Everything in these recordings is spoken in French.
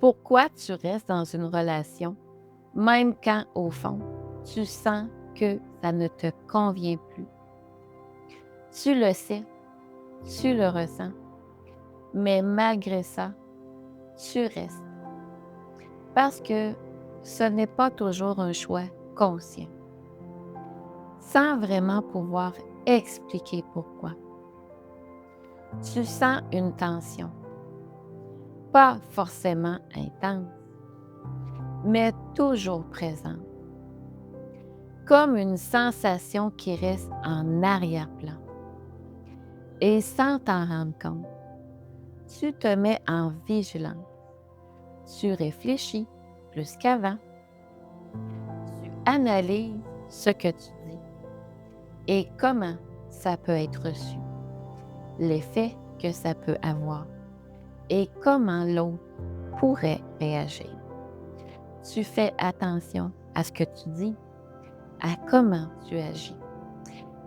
Pourquoi tu restes dans une relation, même quand, au fond, tu sens que ça ne te convient plus? Tu le sais, tu le ressens, mais malgré ça, tu restes. Parce que ce n'est pas toujours un choix conscient, sans vraiment pouvoir expliquer pourquoi. Tu sens une tension, pas forcément intense, mais toujours présente, comme une sensation qui reste en arrière-plan. Et sans t'en rendre compte, tu te mets en vigilance. Tu réfléchis plus qu'avant. Tu analyses ce que tu dis et comment ça peut être reçu, l'effet que ça peut avoir et comment l'autre pourrait réagir. Tu fais attention à ce que tu dis, à comment tu agis,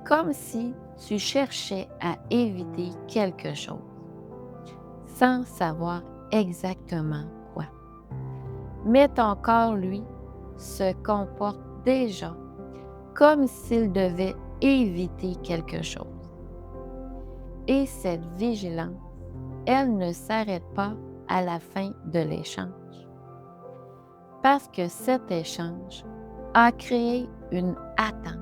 comme si tu cherchais à éviter quelque chose, sans savoir exactement quoi. Mais ton corps, lui, se comporte déjà comme s'il devait éviter quelque chose. Et cette vigilance, elle ne s'arrête pas à la fin de l'échange. Parce que cet échange a créé une attente.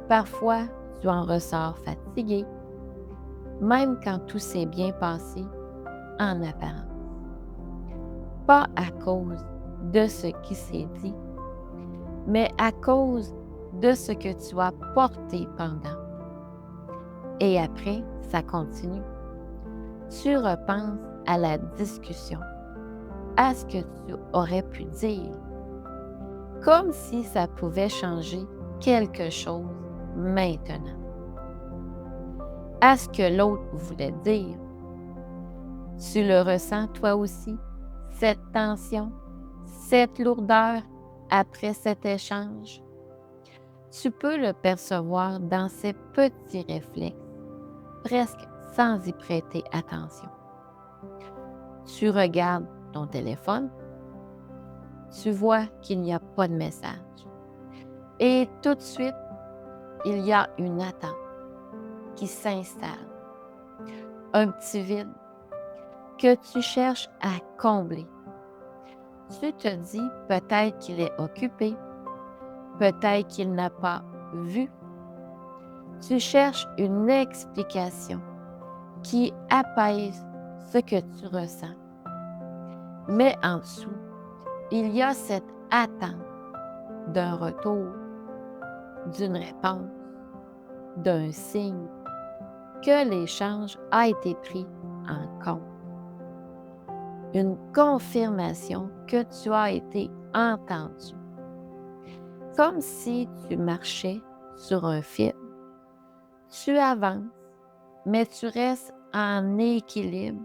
Parfois, tu en ressors fatigué, même quand tout s'est bien passé en apparence. Pas à cause de ce qui s'est dit, mais à cause de ce que tu as porté pendant. Et après, ça continue. Tu repenses à la discussion, à ce que tu aurais pu dire, comme si ça pouvait changer quelque chose maintenant. À ce que l'autre voulait dire. Tu le ressens toi aussi, cette tension, cette lourdeur après cet échange. Tu peux le percevoir dans ces petits réflexes, presque sans y prêter attention. Tu regardes ton téléphone, tu vois qu'il n'y a pas de message. Et tout de suite, il y a une attente qui s'installe, un petit vide que tu cherches à combler. Tu te dis peut-être qu'il est occupé, peut-être qu'il n'a pas vu. Tu cherches une explication qui apaise ce que tu ressens. Mais en dessous, il y a cette attente d'un retour, d'une réponse, d'un signe que l'échange a été pris en compte. Une confirmation que tu as été entendu. Comme si tu marchais sur un fil. Tu avances, mais tu restes en équilibre,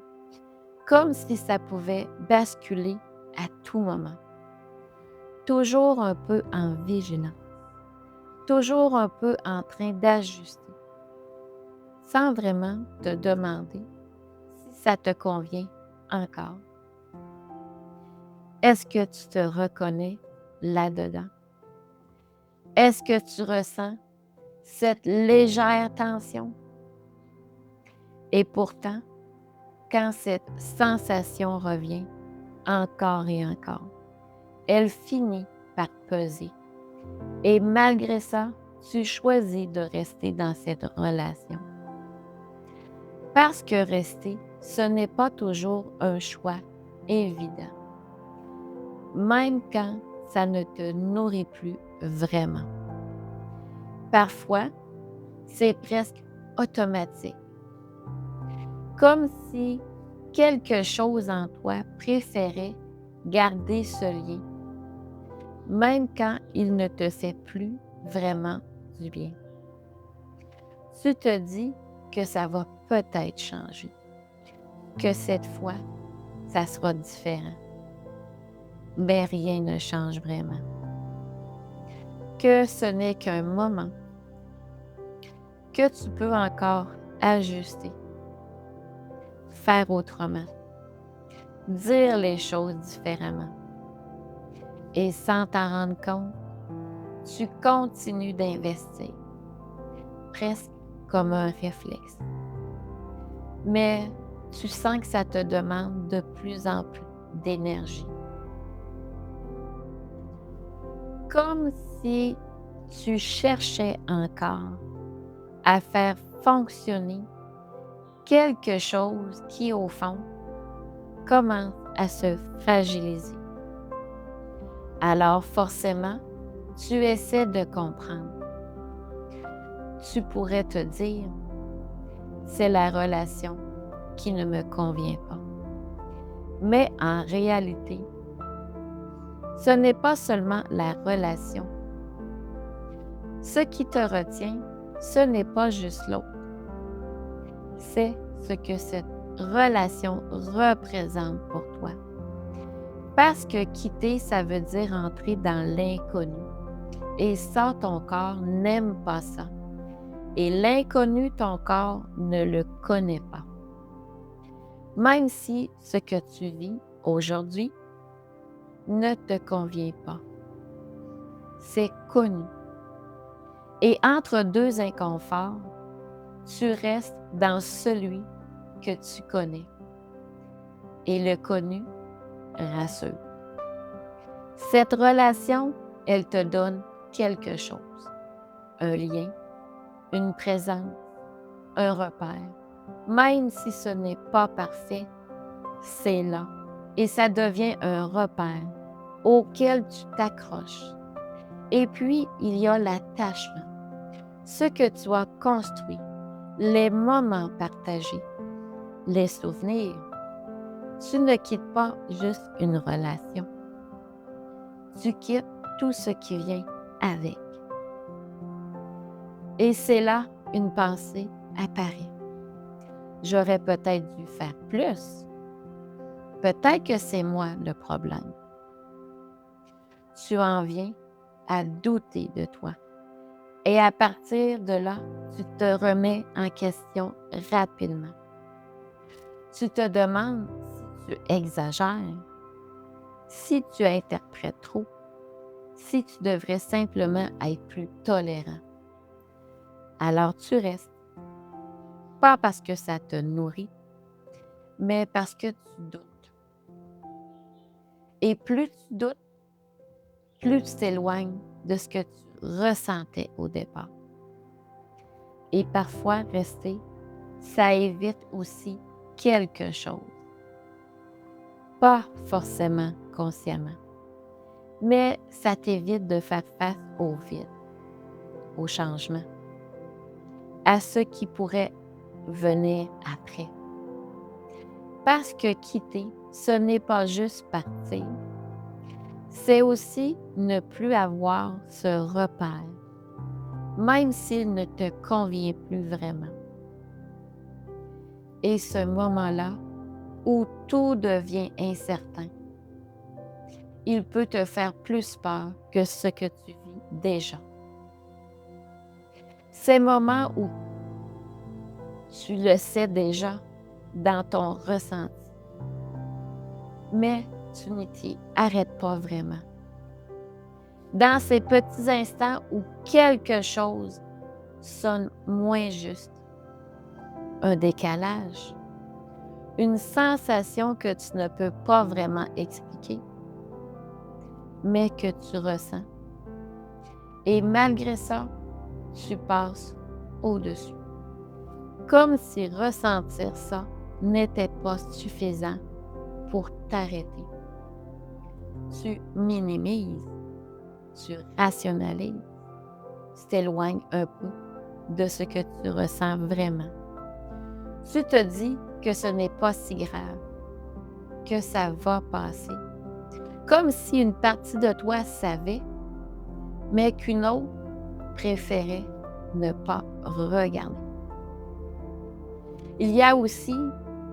comme si ça pouvait basculer à tout moment. Toujours un peu en vigilance, toujours un peu en train d'ajuster, sans vraiment te demander si ça te convient encore. Est-ce que tu te reconnais là-dedans? Est-ce que tu ressens cette légère tension? Et pourtant, quand cette sensation revient encore et encore, elle finit par peser. Et malgré ça, tu choisis de rester dans cette relation. Parce que rester, ce n'est pas toujours un choix évident. Même quand ça ne te nourrit plus vraiment. Parfois, c'est presque automatique. Comme si quelque chose en toi préférait garder ce lien, même quand il ne te fait plus vraiment du bien. Tu te dis que ça va peut-être changer, que cette fois, ça sera différent. Mais rien ne change vraiment. Que ce n'est qu'un moment, que tu peux encore ajuster, faire autrement, dire les choses différemment. Et sans t'en rendre compte, tu continues d'investir, presque comme un réflexe. Mais tu sens que ça te demande de plus en plus d'énergie. Comme si tu cherchais encore à faire fonctionner quelque chose qui, au fond, commence à se fragiliser. Alors forcément, tu essaies de comprendre. Tu pourrais te dire, c'est la relation qui ne me convient pas. Mais en réalité, ce n'est pas seulement la relation. Ce qui te retient, ce n'est pas juste l'autre. C'est ce que cette relation représente pour toi. Parce que quitter, ça veut dire entrer dans l'inconnu. Et ça, ton corps n'aime pas ça. Et l'inconnu, ton corps ne le connaît pas. Même si ce que tu vis aujourd'hui ne te convient pas. C'est connu. Et entre deux inconforts, tu restes dans celui que tu connais. Et le connu rassure. Cette relation, elle te donne quelque chose. Un lien, une présence, un repère. Même si ce n'est pas parfait, c'est là. Et ça devient un repère auquel tu t'accroches. Et puis, il y a l'attachement. Ce que tu as construit, les moments partagés, les souvenirs. Tu ne quittes pas juste une relation. Tu quittes tout ce qui vient avec. Et c'est là une pensée apparaît. J'aurais peut-être dû faire plus. Peut-être que c'est moi le problème. Tu en viens à douter de toi. Et à partir de là, tu te remets en question rapidement. Tu te demandes si tu exagères, si tu interprètes trop, si tu devrais simplement être plus tolérant. Alors tu restes. Pas parce que ça te nourrit, mais parce que tu doutes. Et plus tu doutes, plus tu t'éloignes de ce que tu ressentais au départ. Et parfois, rester, ça évite aussi quelque chose. Pas forcément consciemment, mais ça t'évite de faire face au vide, au changement, à ce qui pourrait venir après. Parce que quitter, ce n'est pas juste partir, c'est aussi ne plus avoir ce repère, même s'il ne te convient plus vraiment. Et ce moment-là, où tout devient incertain, il peut te faire plus peur que ce que tu vis déjà. Ces moments où tu le sais déjà dans ton ressenti, mais tu ne t'y arrêtes pas vraiment. Dans ces petits instants où quelque chose sonne moins juste, un décalage, une sensation que tu ne peux pas vraiment expliquer, mais que tu ressens. Et malgré ça, tu passes au-dessus. Comme si ressentir ça n'était pas suffisant pour t'arrêter. Tu minimises, tu rationalises, tu t'éloignes un peu de ce que tu ressens vraiment. Tu te dis que ce n'est pas si grave, que ça va passer. Comme si une partie de toi savait, mais qu'une autre préférait ne pas regarder. Il y a aussi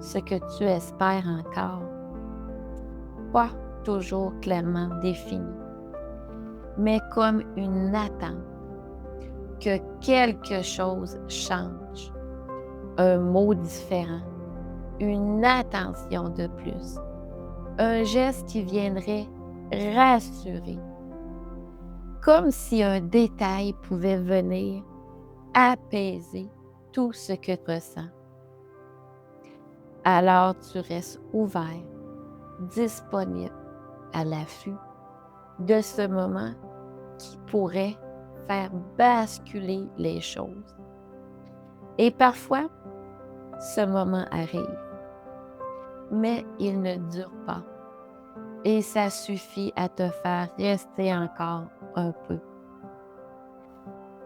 ce que tu espères encore, pas toujours clairement défini, mais comme une attente que quelque chose change, un mot différent, une attention de plus, un geste qui viendrait rassurer, comme si un détail pouvait venir apaiser tout ce que tu ressens. Alors tu restes ouvert, disponible, à l'affût de ce moment qui pourrait faire basculer les choses. Et parfois, ce moment arrive, mais il ne dure pas. Et ça suffit à te faire rester encore un peu.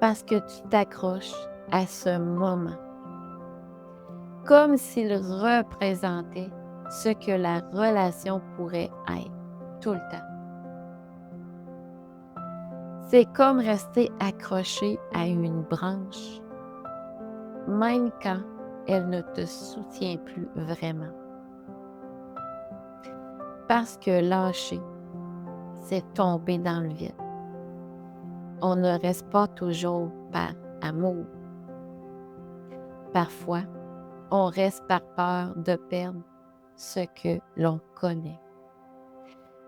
Parce que tu t'accroches à ce moment. Comme s'il représentait ce que la relation pourrait être tout le temps. C'est comme rester accroché à une branche, même quand elle ne te soutient plus vraiment. Parce que lâcher, c'est tomber dans le vide. On ne reste pas toujours par amour. Parfois, on reste par peur de perdre ce que l'on connaît.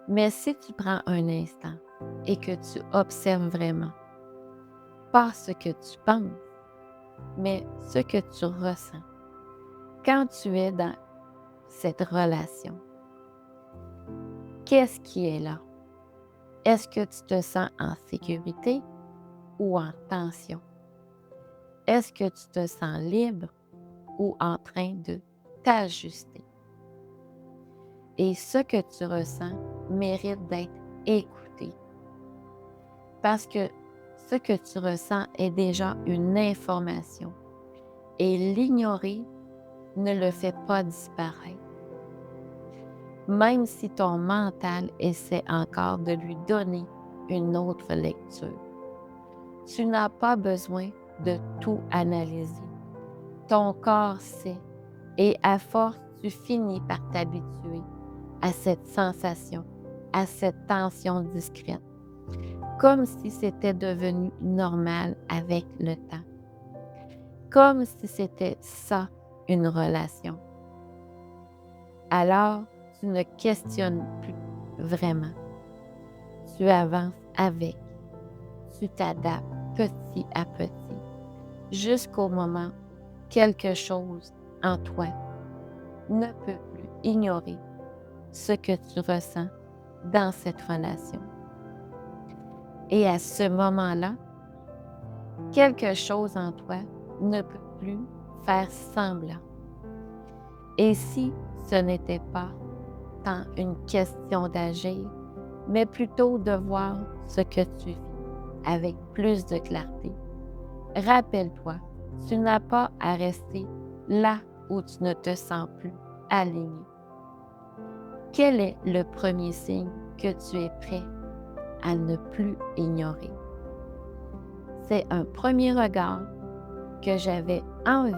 Mais si tu prends un instant et que tu observes vraiment, pas ce que tu penses, mais ce que tu ressens quand tu es dans cette relation, qu'est-ce qui est là? Est-ce que tu te sens en sécurité ou en tension? Est-ce que tu te sens libre ou en train de t'ajuster? Et ce que tu ressens mérite d'être écouté. Parce que ce que tu ressens est déjà une information. Et l'ignorer ne le fait pas disparaître. Même si ton mental essaie encore de lui donner une autre lecture. Tu n'as pas besoin de tout analyser. Ton corps sait et à force, tu finis par t'habituer à cette sensation, à cette tension discrète, comme si c'était devenu normal avec le temps, comme si c'était ça une relation. Alors, tu ne questionnes plus vraiment. Tu avances avec, tu t'adaptes petit à petit, jusqu'au moment où quelque chose en toi ne peut plus ignorer ce que tu ressens dans cette relation. Et à ce moment-là, quelque chose en toi ne peut plus faire semblant. Et si ce n'était pas tant une question d'agir, mais plutôt de voir ce que tu vis avec plus de clarté. Rappelle-toi, tu n'as pas à rester là où tu ne te sens plus aligné. Quel est le premier signe que tu es prêt à ne plus ignorer? C'est un premier regard que j'avais envie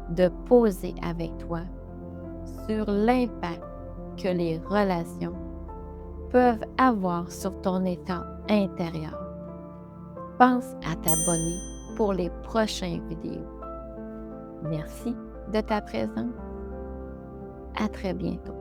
de poser avec toi sur l'impact que les relations peuvent avoir sur ton état intérieur. Pense à t'abonner pour les prochaines vidéos. Merci de ta présence. À très bientôt.